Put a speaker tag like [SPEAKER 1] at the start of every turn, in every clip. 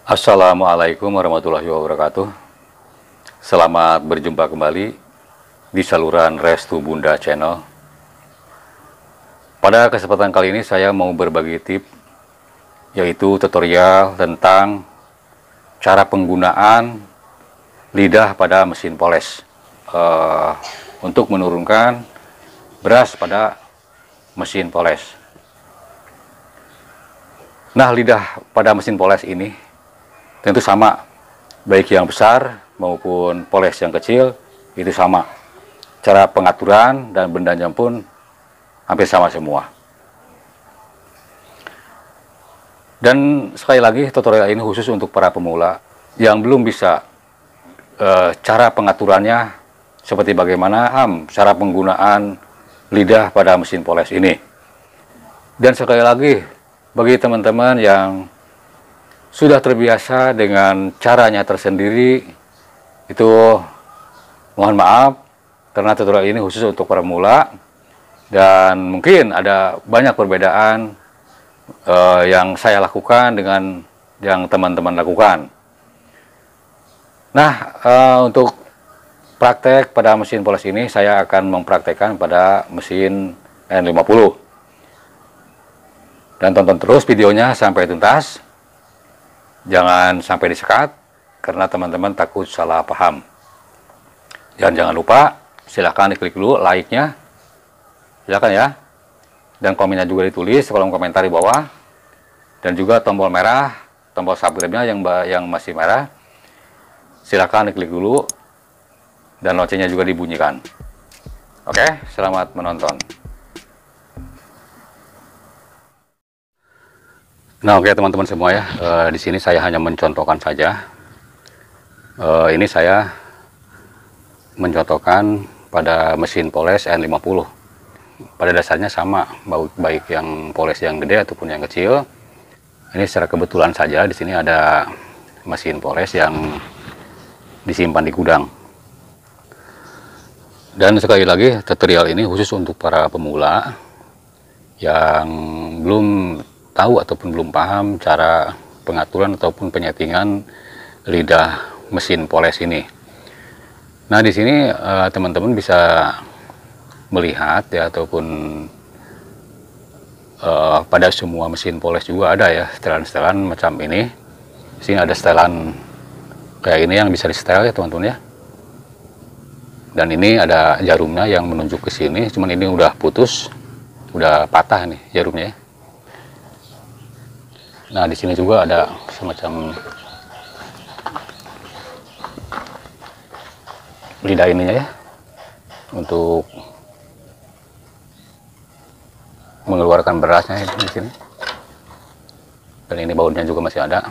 [SPEAKER 1] Assalamualaikum warahmatullahi wabarakatuh. Selamat berjumpa kembali di saluran Restu Bunda Channel. Pada kesempatan kali ini saya mau berbagi tips, yaitu tutorial tentang cara penggunaan lidah pada mesin poles untuk menurunkan beras pada mesin poles. Nah, lidah pada mesin poles ini tentu sama, baik yang besar maupun poles yang kecil itu sama. Cara pengaturan dan bendanya pun hampir sama semua. Dan sekali lagi, tutorial ini khusus untuk para pemula yang belum bisa cara pengaturannya seperti bagaimana cara penggunaan lidah pada mesin poles ini. Dan sekali lagi, bagi teman-teman yang sudah terbiasa dengan caranya tersendiri, itu mohon maaf karena tutorial ini khusus untuk para pemula dan mungkin ada banyak perbedaan yang saya lakukan dengan yang teman-teman lakukan. Nah, untuk praktek pada mesin poles ini saya akan mempraktekkan pada mesin N50. Dan tonton terus videonya sampai tuntas. Jangan sampai disekat, karena teman-teman takut salah paham. Dan jangan lupa, silahkan diklik dulu like-nya. Silahkan ya. Dan komennya juga ditulis kolom komentar di bawah. Dan juga tombol merah, tombol subscribe-nya yang masih merah. Silahkan diklik dulu. Dan loncengnya juga dibunyikan. Oke, selamat menonton. Nah, oke teman-teman semua ya, di sini saya hanya mencontohkan saja. Ini saya mencontohkan pada mesin poles N50. Pada dasarnya sama, baik yang poles yang gede ataupun yang kecil. Ini secara kebetulan saja di sini ada mesin poles yang disimpan di gudang. Dan sekali lagi, tutorial ini khusus untuk para pemula yang belum tahu ataupun belum paham cara pengaturan ataupun penyetingan lidah mesin poles ini. Nah, di sini teman-teman bisa melihat ya, ataupun pada semua mesin poles juga ada ya setelan-setelan macam ini. Di sini ada setelan kayak ini yang bisa di setel ya teman-teman ya. Dan ini ada jarumnya yang menunjuk ke sini, cuman ini udah putus, udah patah nih jarumnya ya. Nah, di sini juga ada semacam lidah ininya ya, untuk mengeluarkan berasnya di sini. Dan ini bautnya juga masih ada.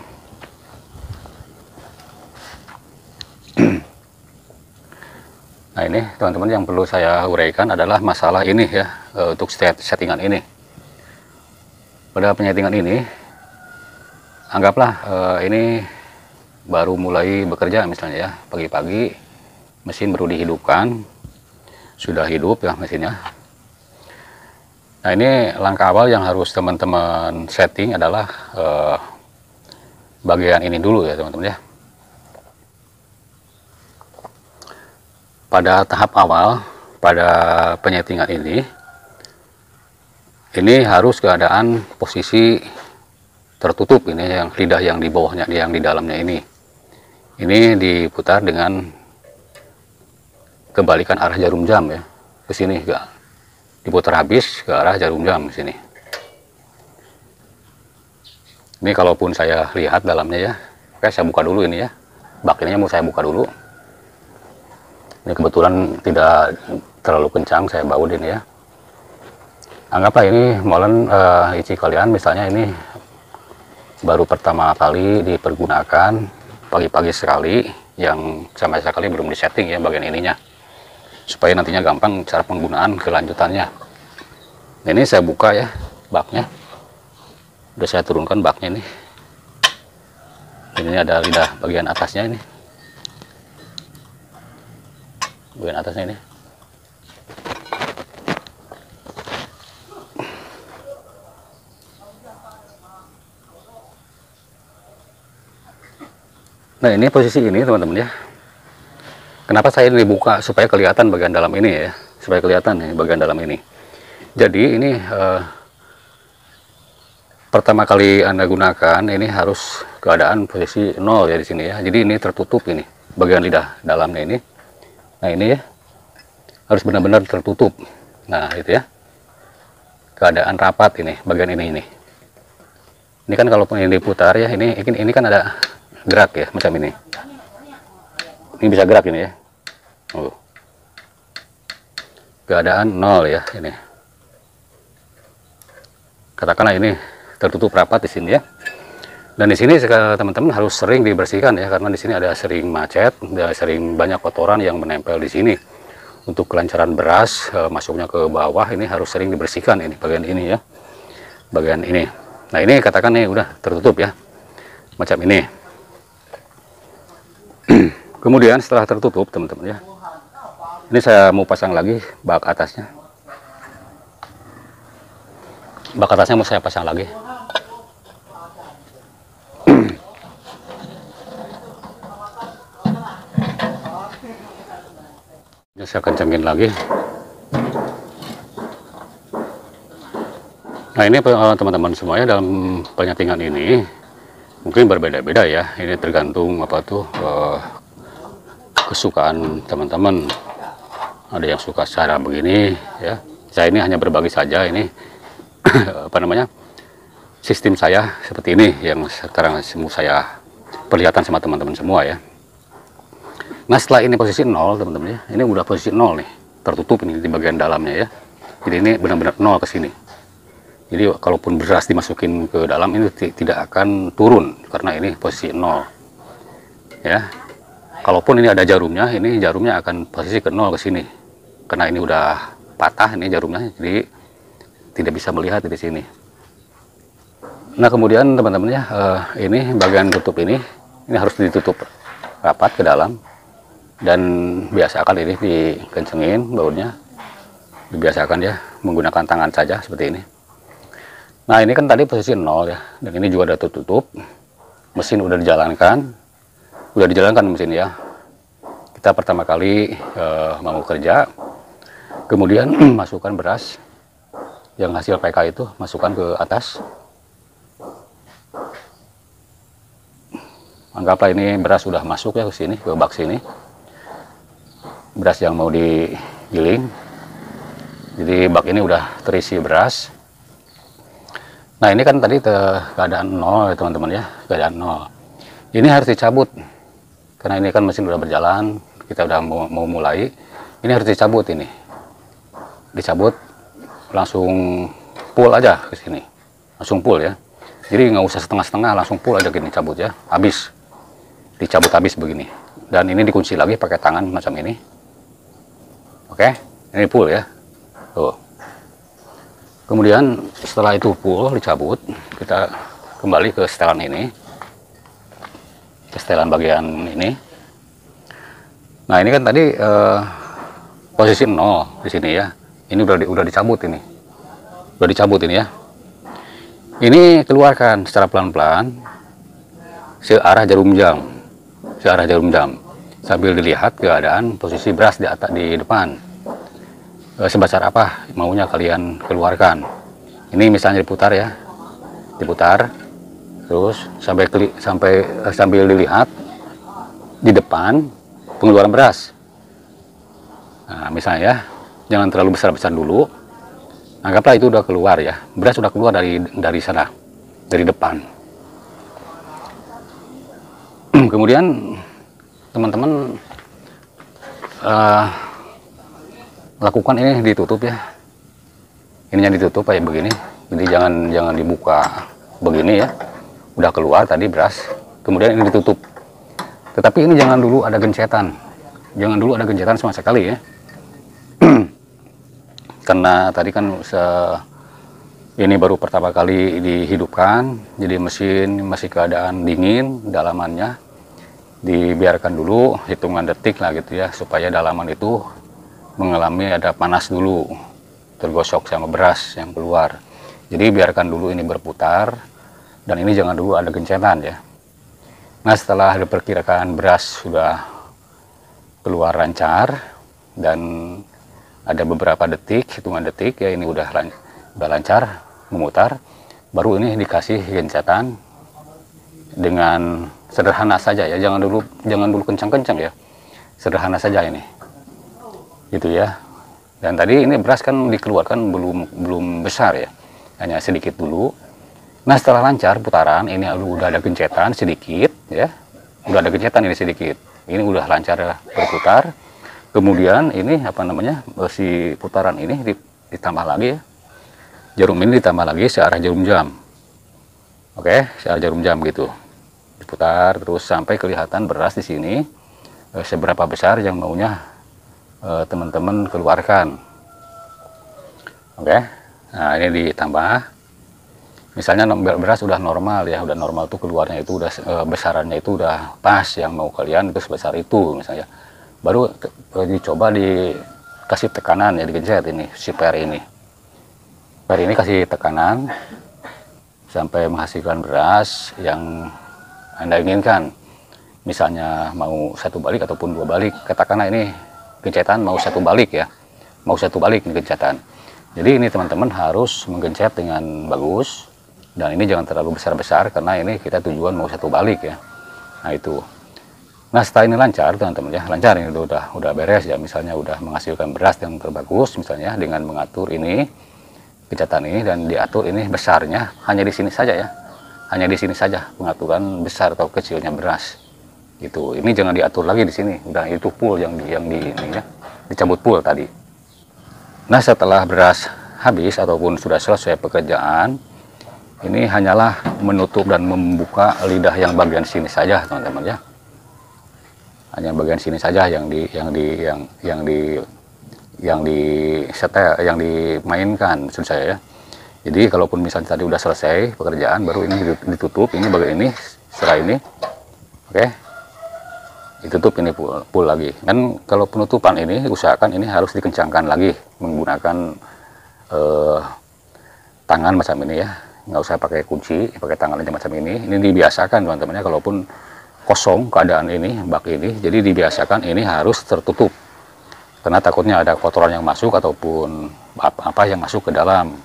[SPEAKER 1] Nah, ini teman-teman yang perlu saya uraikan adalah masalah ini ya, untuk settingan ini. Pada penyetingan ini, anggaplah ini baru mulai bekerja misalnya ya, pagi-pagi mesin baru dihidupkan, sudah hidup ya mesinnya. Nah, ini langkah awal yang harus teman-teman setting adalah bagian ini dulu ya teman-teman ya. Pada tahap awal, pada penyetingan ini harus keadaan posisi tertutup, ini yang lidah yang di bawahnya, yang di dalamnya ini diputar dengan kebalikan arah jarum jam ya, ke sini enggak diputar habis ke arah jarum jam ke sini. Ini kalaupun saya lihat dalamnya ya. Oke, saya buka dulu ini ya, bak ininya mau saya buka dulu. Ini kebetulan tidak terlalu kencang saya baut ini ya. Anggaplah ini molen isi kalian misalnya ini baru pertama kali dipergunakan, pagi-pagi sekali yang sama sekali belum disetting ya bagian ininya, supaya nantinya gampang cara penggunaan kelanjutannya. Nah, ini saya buka ya baknya, udah saya turunkan baknya ini. Ini ada lidah bagian atasnya ini, bagian atasnya ini. Nah, ini posisi ini teman-teman ya. Kenapa saya ini buka supaya kelihatan bagian dalam ini ya, supaya kelihatan nih bagian dalam ini. Jadi ini pertama kali Anda gunakan ini harus keadaan posisi 0 ya di sini ya. Jadi ini tertutup ini bagian lidah dalamnya ini. Nah, ini ya harus benar-benar tertutup. Nah, itu ya. Keadaan rapat ini bagian ini. Ini kan kalau ini diputar ya, ini kan ada gerak ya macam ini. Ini bisa gerak ini ya. Oh. Keadaan 0 ya ini. Katakanlah ini tertutup rapat di sini ya. Dan di sini teman-teman harus sering dibersihkan ya, karena di sini ada sering macet, ada sering banyak kotoran yang menempel di sini. Untuk kelancaran beras masuknya ke bawah ini harus sering dibersihkan ini bagian ini ya. Bagian ini. Nah, ini katakan nih udah tertutup ya. Macam ini. Kemudian setelah tertutup teman-teman ya, ini saya mau pasang lagi bak atasnya. Bak atasnya mau saya pasang lagi. Ini saya kencengin lagi. Nah, ini teman-teman semuanya dalam penyetingan ini mungkin berbeda-beda ya. Ini tergantung apa tuh kesukaan teman-teman. Ada yang suka cara begini ya. Saya ini hanya berbagi saja ini apa namanya, sistem saya seperti ini yang sekarang semua saya perlihatkan sama teman-teman semua ya. Nah, setelah ini posisi 0 teman-teman ya, ini udah posisi 0 nih, tertutup ini di bagian dalamnya ya. Jadi ini benar-benar 0 ke sini. Jadi kalaupun beras dimasukin ke dalam ini tidak akan turun karena ini posisi 0 ya. Kalaupun ini ada jarumnya, ini jarumnya akan posisi ke 0 ke sini. Karena ini udah patah ini jarumnya, jadi tidak bisa melihat di sini. Nah, kemudian teman-teman ya, ini bagian tutup ini harus ditutup rapat ke dalam. Dan biasakan ini dikencengin bautnya. Dibiasakan ya, menggunakan tangan saja seperti ini. Nah, ini kan tadi posisi 0 ya, dan ini juga udah tertutup. Mesin udah dijalankan. Udah dijalankan mesin ya. Kita pertama kali mau kerja, kemudian masukkan beras yang hasil PK itu, masukkan ke atas. Anggaplah ini beras sudah masuk ya ke sini, ke bak sini. Beras yang mau digiling. Jadi bak ini udah terisi beras. Nah, ini kan tadi keadaan 0 ya teman-teman ya, keadaan 0. Ini harus dicabut. Karena ini kan mesin udah berjalan, kita udah mau mulai. Ini harus dicabut ini. Dicabut langsung full aja ke sini. Langsung full ya. Jadi nggak usah setengah-setengah, langsung full aja gini cabut ya. Habis. Dicabut habis begini. Dan ini dikunci lagi pakai tangan macam ini. Oke, ini full ya. Tuh. Kemudian setelah itu full dicabut, kita kembali ke setelan ini. Setelan bagian ini. Nah, ini kan tadi posisi 0 di sini ya. Ini udah dicabut ini. Udah dicabut ini ya. Ini keluarkan secara pelan-pelan searah jarum jam. Searah jarum jam. Sambil dilihat keadaan posisi beras di atas di depan. Sebesar apa maunya kalian keluarkan. Ini misalnya diputar ya. Diputar. Terus sambil dilihat di depan pengeluaran beras. Nah, misalnya ya, jangan terlalu besar-besar dulu. Anggaplah itu udah keluar ya. Beras sudah keluar dari sana, dari depan. Kemudian teman-teman lakukan ini ditutup ya. Ininya ditutup kayak begini. Jadi jangan dibuka begini ya. Udah keluar tadi beras, kemudian ini ditutup Tetapi ini jangan dulu ada gencetan, jangan dulu ada gencetan sama sekali ya. Karena tadi kan ini baru pertama kali dihidupkan, jadi mesin masih keadaan dingin dalamannya. Dibiarkan dulu hitungan detik lah gitu ya, supaya dalaman itu mengalami ada panas dulu, tergosok sama beras yang keluar. Jadi biarkan dulu ini berputar, dan ini jangan dulu ada gencetan ya. Nah, setelah diperkirakan beras sudah keluar lancar dan ada beberapa detik, hitungan detik ya, ini udah lancar memutar, baru ini dikasih gencetan dengan sederhana saja ya, jangan dulu kencang-kencang ya, sederhana saja ini gitu ya. Dan tadi ini beras kan dikeluarkan belum besar ya, hanya sedikit dulu. Nah, setelah lancar putaran ini udah ada gencetan sedikit ya, udah ada gencetan ini sedikit, ini udah lancar berputar. Kemudian ini apa namanya, si putaran ini ditambah lagi ya, jarum ini ditambah lagi searah jarum jam. Oke, searah jarum jam gitu, diputar terus sampai kelihatan beras di sini seberapa besar yang maunya teman-teman keluarkan. Oke, nah ini ditambah. Misalnya beras udah normal ya, udah normal tuh keluarnya itu udah besarannya itu udah pas yang mau kalian itu sebesar itu misalnya. Baru dicoba dikasih tekanan ya, digencet ini si per ini. Per ini kasih tekanan sampai menghasilkan beras yang Anda inginkan. Misalnya mau 1 balik ataupun 2 balik, katakanlah ini gencetan mau 1 balik ya, mau 1 balik ini gencetan. Jadi ini teman-teman harus menggencet dengan bagus, dan ini jangan terlalu besar-besar karena ini kita tujuan mau 1 balik ya. Nah itu. Nah, setelah ini lancar teman-teman ya, lancar ini udah beres ya, misalnya udah menghasilkan beras yang terbagus misalnya dengan mengatur ini gencetan ini, dan diatur ini besarnya hanya di sini saja ya. Hanya di sini saja pengaturan besar atau kecilnya beras gitu. Ini jangan diatur lagi di sini, udah itu full yang di ini ya, dicabut full tadi. Nah, setelah beras habis ataupun sudah selesai pekerjaan, ini hanyalah menutup dan membuka lidah yang bagian sini saja teman-teman ya. Hanya bagian sini saja yang dimainkan maksud saya ya. Jadi kalaupun misalnya tadi udah selesai pekerjaan, baru ini ditutup ini bagian ini, setelah ini oke, ditutup ini full lagi. Dan kalau penutupan ini usahakan ini harus dikencangkan lagi menggunakan tangan macam ini ya, nggak usah pakai kunci, pakai tangan aja macam ini dibiasakan teman-teman ya. Kalaupun kosong keadaan ini bak ini, jadi dibiasakan ini harus tertutup karena takutnya ada kotoran yang masuk ataupun apa yang masuk ke dalam.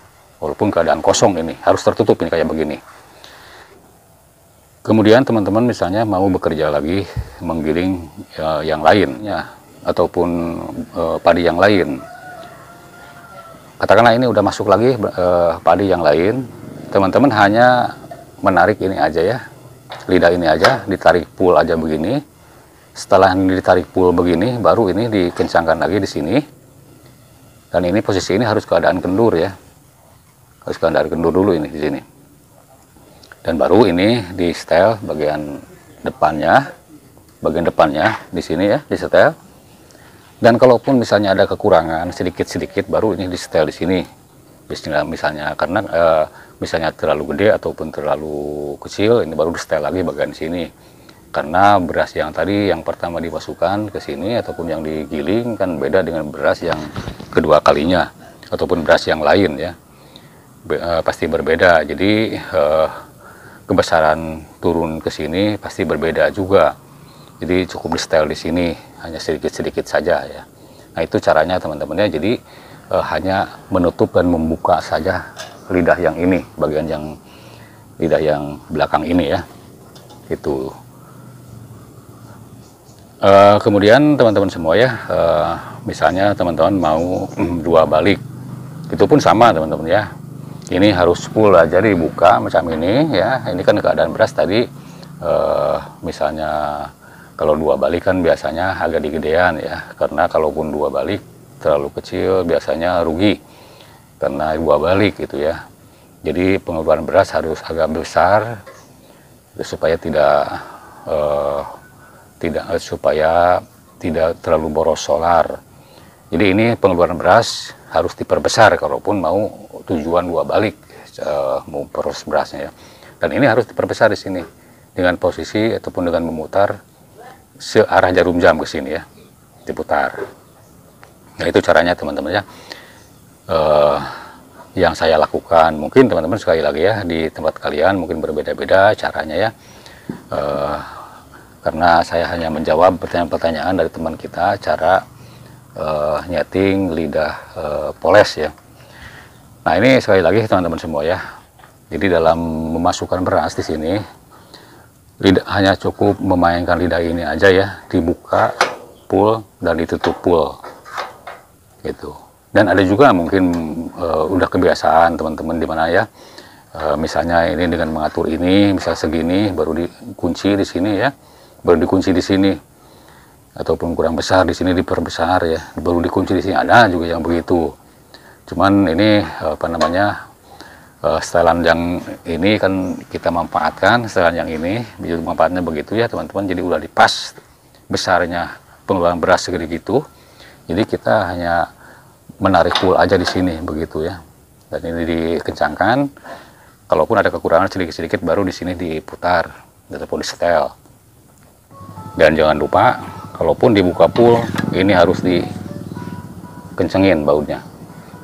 [SPEAKER 1] Walaupun keadaan kosong ini harus tertutup ini kayak begini. Kemudian teman-teman misalnya mau bekerja lagi menggiling yang lain ya, ataupun padi yang lain. Katakanlah ini udah masuk lagi padi yang lain, teman-teman hanya menarik ini aja ya, lidah ini aja, ditarik full aja begini. Setelah ini ditarik full begini, baru ini dikencangkan lagi di sini. Dan ini posisi ini harus keadaan kendur ya. Harus keadaan kendur dulu ini di sini. Dan baru ini di setel bagian depannya di sini ya, di setel. Dan kalaupun misalnya ada kekurangan sedikit-sedikit, baru ini di setel di sini. Misalnya karena misalnya terlalu gede ataupun terlalu kecil, ini baru di setel lagi bagian sini. Karena beras yang tadi yang pertama dimasukkan ke sini ataupun yang digiling kan beda dengan beras yang kedua kalinya ataupun beras yang lain ya. Pasti berbeda. Jadi kebesaran turun ke sini pasti berbeda juga. Jadi cukup di setel di sini hanya sedikit-sedikit saja ya. Nah, itu caranya teman-teman ya. Jadi hanya menutup dan membuka saja lidah yang ini, bagian yang lidah yang belakang ini ya. Itu. Kemudian teman-teman semua ya, misalnya teman-teman mau 2 balik, itu pun sama teman-teman ya. Ini harus full aja dibuka macam ini ya. Ini kan keadaan beras tadi misalnya kalau 2 balik kan biasanya agak digedean ya, karena kalaupun 2 balik terlalu kecil biasanya rugi karena 2 balik gitu ya. Jadi pengeluaran beras harus agak besar supaya tidak supaya tidak terlalu boros solar. Jadi ini pengeluaran beras harus diperbesar kalaupun mau tujuan 2 balik, mau proses berasnya ya. Dan ini harus diperbesar di sini dengan posisi ataupun dengan memutar searah jarum jam ke sini ya, diputar. Nah itu caranya teman-teman ya. Yang saya lakukan, mungkin teman-teman sekali lagi ya di tempat kalian mungkin berbeda-beda caranya ya. Karena saya hanya menjawab pertanyaan-pertanyaan dari teman kita cara nyeting lidah poles ya. Nah ini sekali lagi teman-teman semua ya. Jadi dalam memasukkan beras di sini hanya cukup memainkan lidah ini aja ya, dibuka pull dan ditutup pull gitu. Dan ada juga mungkin udah kebiasaan teman-teman di mana ya, misalnya ini dengan mengatur ini, misal segini baru dikunci di sini ya, baru dikunci di sini, ataupun kurang besar di sini diperbesar ya, baru dikunci di sini. Ada juga yang begitu. Cuman ini apa namanya, setelan yang ini kan kita manfaatkan, setelan yang ini manfaatnya begitu ya teman-teman. Jadi udah dipas besarnya pengeluaran beras segede gitu. Jadi kita hanya menarik pull aja di sini begitu ya, dan ini dikencangkan. Kalaupun ada kekurangan sedikit-sedikit baru di sini diputar ataupun disetel. Dan jangan lupa kalaupun dibuka pull ini harus dikencengin bautnya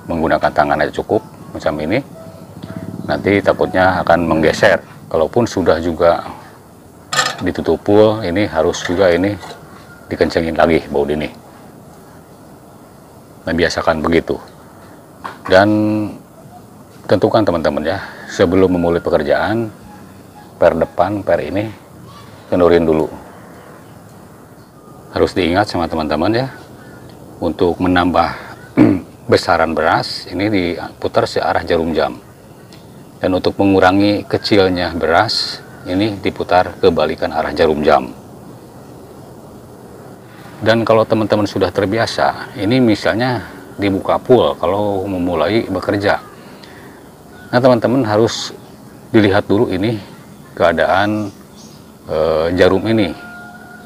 [SPEAKER 1] menggunakan tangan aja cukup macam ini, nanti takutnya akan menggeser. Kalaupun sudah juga ditutup pull ini harus juga ini dikencengin lagi baut ini. Nah, biasakan begitu. Dan tentukan teman-teman ya, sebelum memulai pekerjaan, per depan, per ini, kendorin dulu. Harus diingat sama teman-teman ya, untuk menambah besaran beras, ini diputar searah jarum jam. Dan untuk mengurangi kecilnya beras, ini diputar kebalikan arah jarum jam. Dan kalau teman-teman sudah terbiasa, ini misalnya dibuka pull kalau memulai bekerja. Nah teman-teman harus dilihat dulu ini keadaan jarum ini.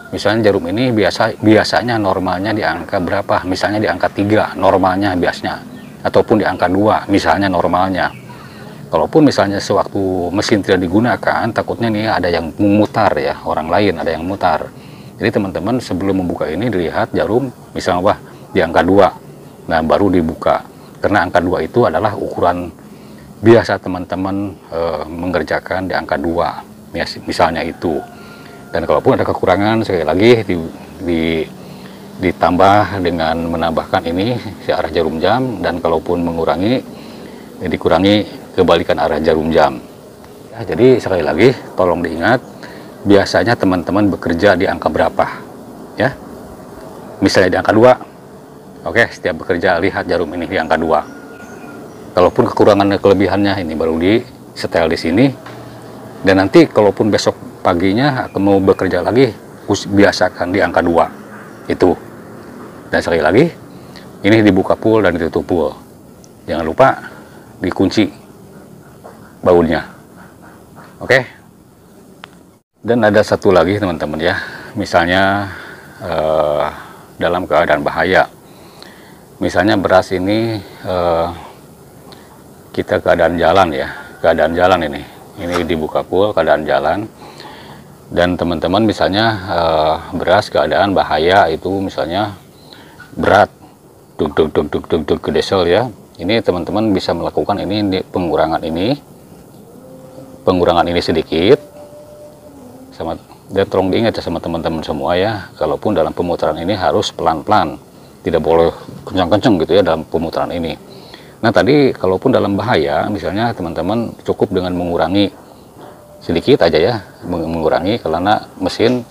[SPEAKER 1] Misalnya jarum ini biasanya normalnya di angka berapa? Misalnya di angka 3 normalnya biasanya, ataupun di angka 2 misalnya normalnya. Kalaupun misalnya sewaktu mesin tidak digunakan, takutnya nih ada yang memutar ya, orang lain ada yang memutar. Jadi teman-teman sebelum membuka ini dilihat jarum misalnya wah di angka 2. Nah baru dibuka. Karena angka 2 itu adalah ukuran biasa teman-teman mengerjakan di angka 2. Misalnya itu. Dan kalaupun ada kekurangan sekali lagi ditambah dengan menambahkan ini searah jarum jam, dan kalaupun mengurangi dikurangi kebalikan arah jarum jam. Ya, jadi sekali lagi tolong diingat, biasanya teman-teman bekerja di angka berapa ya, misalnya di angka 2. Oke, setiap bekerja lihat jarum ini di angka 2. Kalaupun kekurangan dan kelebihannya ini baru di setel di sini. Dan nanti kalaupun besok paginya akan mau bekerja lagi, biasakan di angka 2 itu. Dan sekali lagi ini dibuka pull dan ditutup pull, jangan lupa dikunci bautnya. Oke. Dan ada satu lagi teman-teman ya, misalnya dalam keadaan bahaya, misalnya beras ini kita keadaan jalan ya, keadaan jalan ini dibuka pull keadaan jalan, dan teman-teman misalnya beras keadaan bahaya itu misalnya berat, duk ke diesel ya, ini teman-teman bisa melakukan ini pengurangan ini sedikit. Dan tolong diingat ya sama teman-teman semua ya, kalaupun dalam pemutaran ini harus pelan-pelan, tidak boleh kencang-kencang gitu ya dalam pemutaran ini. Nah tadi kalaupun dalam bahaya misalnya teman-teman cukup dengan mengurangi sedikit aja ya, mengurangi karena mesin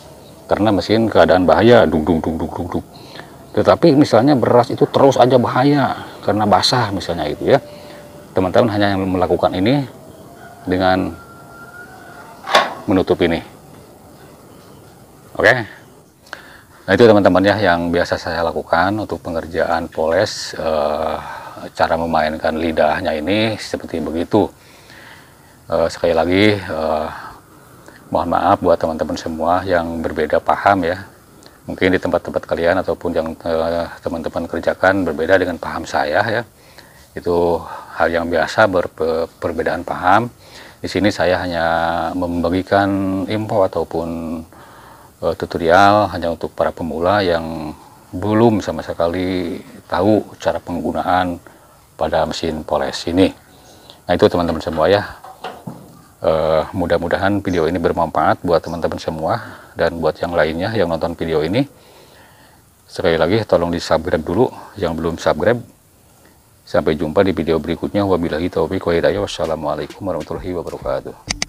[SPEAKER 1] keadaan bahaya, duk. Tetapi misalnya beras itu terus aja bahaya karena basah misalnya itu ya, teman-teman hanya melakukan ini dengan menutup ini. Oke. Nah itu teman-teman ya yang biasa saya lakukan untuk pengerjaan poles, cara memainkan lidahnya ini seperti begitu. Sekali lagi mohon maaf buat teman-teman semua yang berbeda paham ya, Mungkin di tempat-tempat kalian ataupun yang teman-teman kerjakan berbeda dengan paham saya ya. Itu hal yang biasa, perbedaan paham. Di sini saya hanya membagikan info ataupun tutorial hanya untuk para pemula yang belum sama sekali tahu cara penggunaan pada mesin poles ini. Nah itu teman-teman semua ya. Mudah-mudahan video ini bermanfaat buat teman-teman semua dan buat yang lainnya yang nonton video ini. Sekali lagi tolong di subscribe dulu yang belum subscribe. Sampai jumpa di video berikutnya. Wabillahi taufiq wa hidayah. Wassalamualaikum warahmatullahi wabarakatuh.